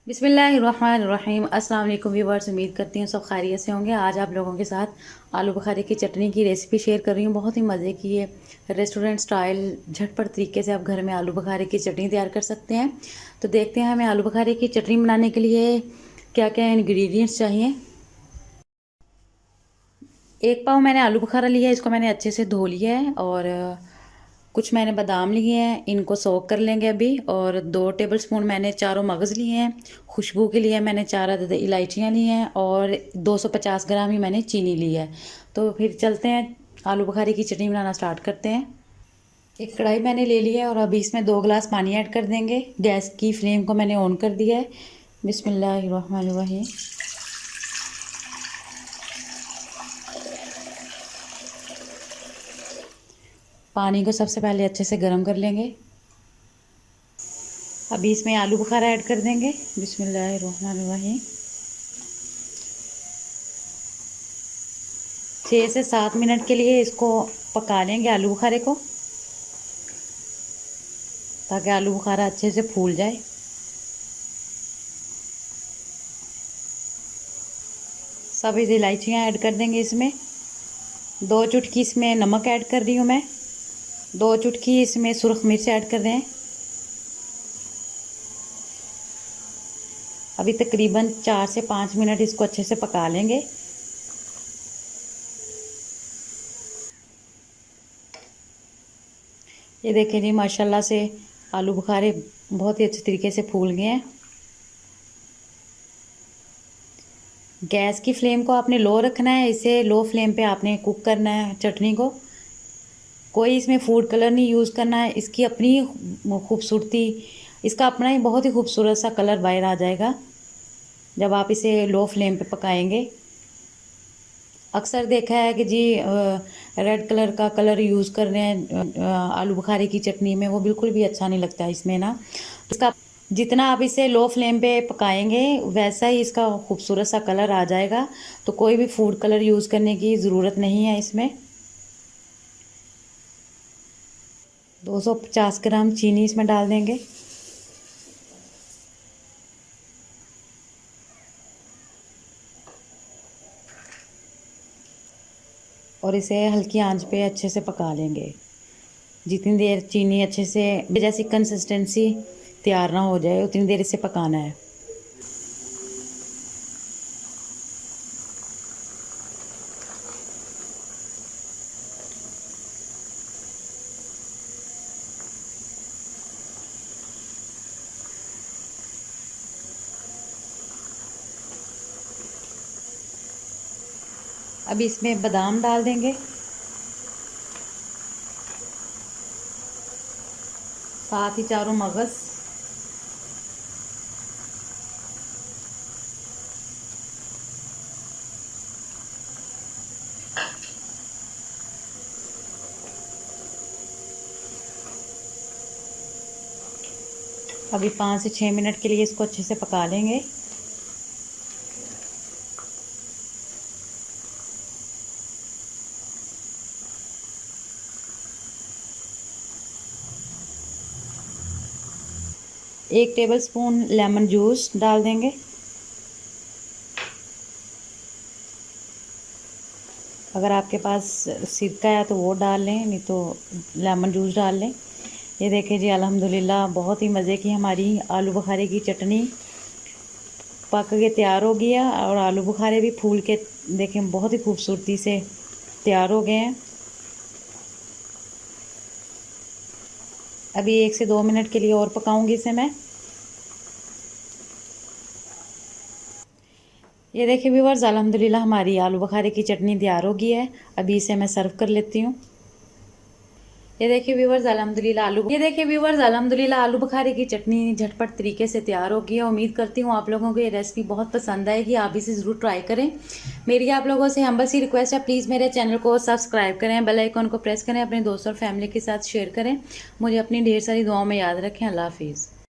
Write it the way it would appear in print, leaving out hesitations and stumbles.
बिस्मिल्लाहिर्रहमानिर्रहीम। अस्सलाम वालेकुम व्यूअर्स, उम्मीद करती हूँ सब खैरियत से होंगे। आज आप लोगों के साथ आलू बुखारे की चटनी की रेसिपी शेयर कर रही हूँ। बहुत ही मज़े की है, रेस्टोरेंट स्टाइल झटपट तरीके से आप घर में आलू बुखारे की चटनी तैयार कर सकते हैं। तो देखते हैं हमें आलू बुखारे की चटनी बनाने के लिए क्या क्या इंग्रेडिएंट्स चाहिए। एक पाव मैंने आलू बुखारा लिया है, इसको मैंने अच्छे से धो लिया है। और कुछ मैंने बादाम लिए हैं, इनको सोक कर लेंगे अभी। और 2 टेबलस्पून मैंने चारों मगज़ लिए हैं। खुशबू के लिए मैंने 4 अदद इलायचियाँ ली हैं और 250 ग्राम ही मैंने चीनी ली है। तो फिर चलते हैं आलू बुखारे की चटनी बनाना स्टार्ट करते हैं। एक कढ़ाई मैंने ले ली है और अभी इसमें 2 गिलास पानी ऐड कर देंगे। गैस की फ्लेम को मैंने ऑन कर दिया है। बिस्मिल्लाहिर्रहमानिर्रहीम। पानी को सबसे पहले अच्छे से गर्म कर लेंगे। अभी इसमें आलू बुखारा ऐड कर देंगे। बिस्मिल्लाहिर्रहमानिर्रहीम। 6 से 7 मिनट के लिए इसको पका लेंगे आलू बुखारे को, ताकि आलू बुखारा अच्छे से फूल जाए। सभी इलायचियाँ ऐड कर देंगे इसमें। 2 चुटकी इसमें नमक ऐड कर रही हूँ मैं। 2 चुटकी इसमें सुरख मिर्च ऐड कर दें। अभी तकरीबन 4 से 5 मिनट इसको अच्छे से पका लेंगे। ये देखें जी, माशाल्लाह से आलू बुखारे बहुत ही अच्छे तरीके से फूल गए हैं। गैस की फ्लेम को आपने लो रखना है, इसे लो फ्लेम पे आपने कुक करना है चटनी को। कोई इसमें फूड कलर नहीं यूज़ करना है। इसकी अपनी खूबसूरती, इसका अपना ही बहुत ही खूबसूरत सा कलर बाहर आ जाएगा जब आप इसे लो फ्लेम पे पकाएंगे। अक्सर देखा है कि जी रेड कलर का कलर यूज़ कर रहे हैं आलू बुखारे की चटनी में, वो बिल्कुल भी अच्छा नहीं लगता इसमें ना। इसका जितना आप इसे लो फ्लेम पे पकाएंगे वैसा ही इसका खूबसूरत सा कलर आ जाएगा। तो कोई भी फूड कलर यूज़ करने की ज़रूरत नहीं है इसमें। 250 ग्राम चीनी इसमें डाल देंगे। और इसे हल्की आंच पे अच्छे से पका लेंगे। जितनी देर चीनी अच्छे से जैसी कंसिस्टेंसी तैयार ना हो जाए उतनी देर इसे पकाना है। अभी इसमें बादाम डाल देंगे, साथ ही चारों मगज़। अभी 5 से 6 मिनट के लिए इसको अच्छे से पका लेंगे। एक टेबलस्पून लेमन जूस डाल देंगे। अगर आपके पास सिरका है तो वो डाल लें, नहीं तो लेमन जूस डाल लें। ये देखें जी, अल्हम्दुलिल्लाह बहुत ही मज़े की हमारी आलू बुखारे की चटनी पक के तैयार हो गया। और आलू बुखारे भी फूल के देखें बहुत ही खूबसूरती से तैयार हो गए हैं। अभी 1 से 2 मिनट के लिए और पकाऊंगी इसे मैं। ये देखिए व्यूअर्स, अल्हम्दुलिल्लाह हमारी आलू बुखारे की चटनी तैयार हो गई है। अभी इसे मैं सर्व कर लेती हूँ। ये देखिए व्यूअर्स, अल्हम्दुलिल्लाह आलू बुखारे की चटनी झटपट तरीके से तैयार हो गई है। उम्मीद करती हूँ आप लोगों को ये रेसिपी बहुत पसंद आएगी। आप इसे ज़रूर ट्राई करें। मेरी आप लोगों से हम्बल सी रिक्वेस्ट है, प्लीज़ मेरे चैनल को सब्सक्राइब करें, बेल आइकन को प्रेस करें, अपने दोस्तों और फैमिली के साथ शेयर करें। मुझे अपनी ढेर सारी दुआओं में याद रखें। अल्लाह हाफिज़।